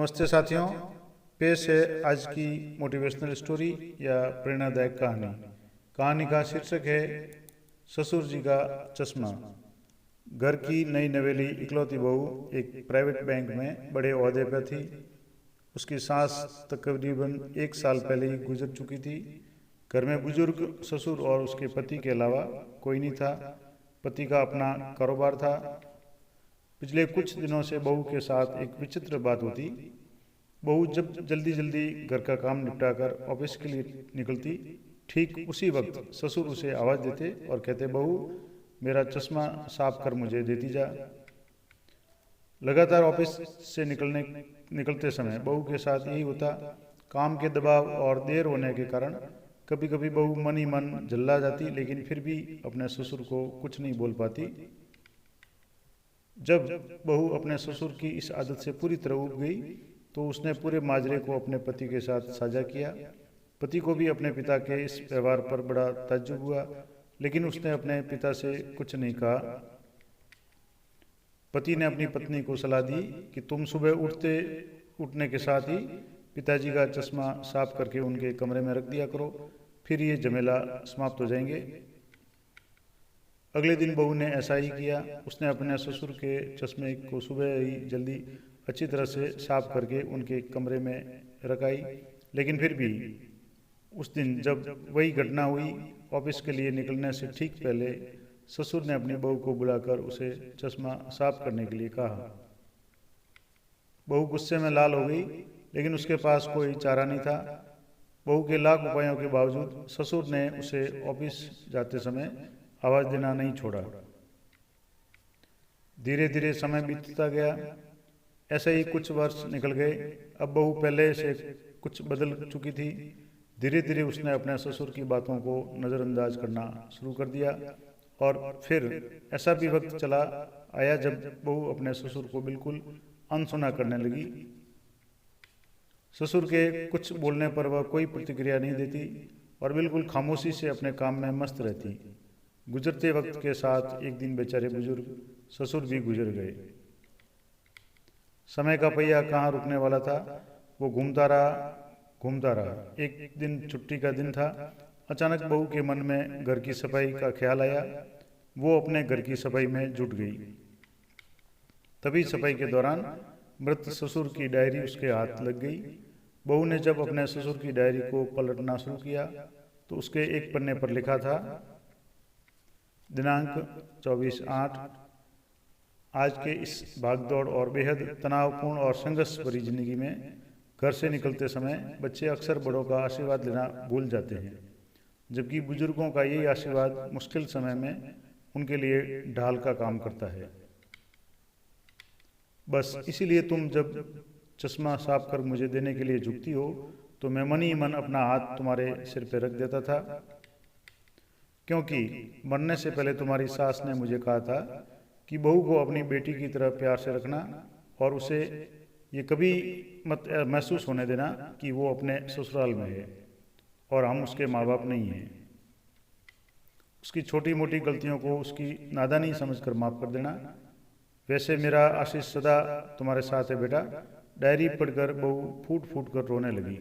नमस्ते साथियों, पेश है आज की मोटिवेशनल स्टोरी या प्रेरणादायक कहानी। कहानी का शीर्षक है ससुर जी का चश्मा। घर की नई नवेली इकलौती बहू एक प्राइवेट बैंक में बड़े ओहदे पर थी। उसकी सास तकरीबन 1 साल पहले ही गुजर चुकी थी। घर में बुजुर्ग ससुर और उसके पति के अलावा कोई नहीं था। पति का अपना कारोबार था। पिछले कुछ दिनों से बहू के साथ एक विचित्र बात होती। बहू जब जल्दी जल्दी घर का काम निपटाकर ऑफिस के लिए निकलती, ठीक उसी वक्त ससुर उसे आवाज़ देते और कहते, बहू मेरा चश्मा साफ कर मुझे देती जा। लगातार ऑफिस से निकलते समय बहू के साथ यही होता। काम के दबाव और देर होने के कारण कभी कभी बहू मन ही मन झल्ला जाती, लेकिन फिर भी अपने ससुर को कुछ नहीं बोल पाती। जब बहू अपने ससुर की इस आदत से पूरी तरह उब गई तो उसने पूरे माजरे को अपने पति के साथ साझा किया। पति को भी अपने पिता के इस व्यवहार पर बड़ा ताज्जुब हुआ, लेकिन उसने अपने पिता से कुछ नहीं कहा। पति ने अपनी पत्नी को सलाह दी कि तुम सुबह उठने के साथ ही पिताजी का चश्मा साफ करके उनके कमरे में रख दिया करो, फिर ये झमेला समाप्त हो जाएंगे। अगले दिन बहू ने ऐसा ही किया। उसने अपने ससुर के चश्मे को सुबह ही जल्दी अच्छी तरह से साफ करके उनके कमरे में रखाई। लेकिन फिर भी उस दिन जब वही घटना हुई, ऑफिस के लिए निकलने से ठीक पहले ससुर ने अपनी बहू को बुलाकर उसे चश्मा साफ करने के लिए कहा। बहू गुस्से में लाल हो गई, लेकिन उसके पास कोई चारा नहीं था। बहू के लाख उपायों के बावजूद ससुर ने उसे ऑफिस जाते समय आवाज़ देना नहीं छोड़ा। धीरे धीरे समय बीतता गया। ऐसे ही कुछ वर्ष निकल गए। अब बहू पहले से कुछ बदल चुकी थी। धीरे धीरे उसने अपने ससुर की बातों को नज़रअंदाज करना शुरू कर दिया। और फिर ऐसा भी वक्त चला आया जब बहू अपने ससुर को बिल्कुल अनसुना करने लगी। ससुर के कुछ बोलने पर वह कोई प्रतिक्रिया नहीं देती और बिल्कुल खामोशी से अपने काम में मस्त रहती। गुजरते वक्त के साथ एक दिन बेचारे बुजुर्ग ससुर भी गुजर गए। समय का पहिया कहाँ रुकने वाला था, वो घूमता रहा। एक दिन छुट्टी का दिन था। अचानक बहू के मन में घर की सफाई का ख्याल आया। वो अपने घर की सफाई में जुट गई। तभी सफाई के दौरान मृत ससुर की डायरी उसके हाथ लग गई। बहू ने जब अपने ससुर की डायरी को पलटना शुरू किया तो उसके एक पन्ने पर लिखा था, दिनांक 24/8। आज के इस भागदौड़ और बेहद तनावपूर्ण और संघर्ष भरी जिंदगी में घर से निकलते समय बच्चे अक्सर बड़ों का आशीर्वाद लेना भूल जाते हैं, जबकि बुजुर्गों का यही आशीर्वाद मुश्किल समय में उनके लिए ढाल का काम करता है। बस इसीलिए तुम जब चश्मा साफ कर मुझे देने के लिए झुकती हो तो मैं मन ही मन अपना हाथ तुम्हारे सिर पर रख देता था, क्योंकि मरने से पहले तुम्हारी सास ने मुझे कहा था कि बहू को अपनी बेटी की तरह प्यार से रखना और उसे ये कभी मत महसूस होने देना कि वो अपने ससुराल में है और हम उसके माँ बाप नहीं हैं। उसकी छोटी मोटी गलतियों को उसकी नादानी समझकर माफ़ कर देना। वैसे मेरा आशीष सदा तुम्हारे साथ है बेटा। डायरी पढ़कर बहू फूट फूट कर रोने लगी।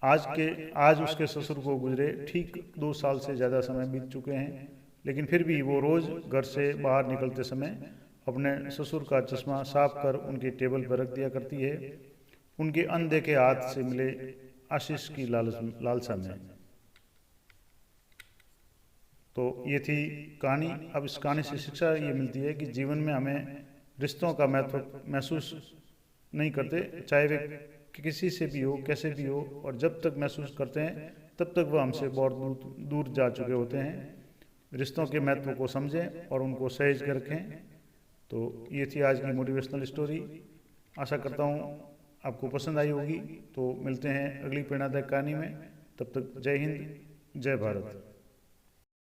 आज उसके ससुर को गुजरे ठीक 2 साल से ज़्यादा समय बीत चुके हैं, लेकिन फिर भी वो रोज़ घर से बाहर निकलते समय अपने ससुर का चश्मा साफ कर उनकी टेबल पर रख दिया करती है, उनके अनदेखे हाथ से मिले आशीष की लालसा में। तो ये थी कहानी। अब इस कहानी से शिक्षा ये मिलती है कि जीवन में हमें रिश्तों का महत्व महसूस नहीं करते, चाहे वे किसी से भी हो, कैसे भी हो, और जब तक महसूस करते हैं तब तक वह हमसे बहुत दूर जा चुके होते हैं। रिश्तों के महत्व को समझें और उनको सहेज कर रखें। तो ये थी आज की मोटिवेशनल स्टोरी। आशा करता हूँ आपको पसंद आई होगी। तो मिलते हैं अगली प्रेरणादायक कहानी में। तब तक जय हिंद, जय भारत।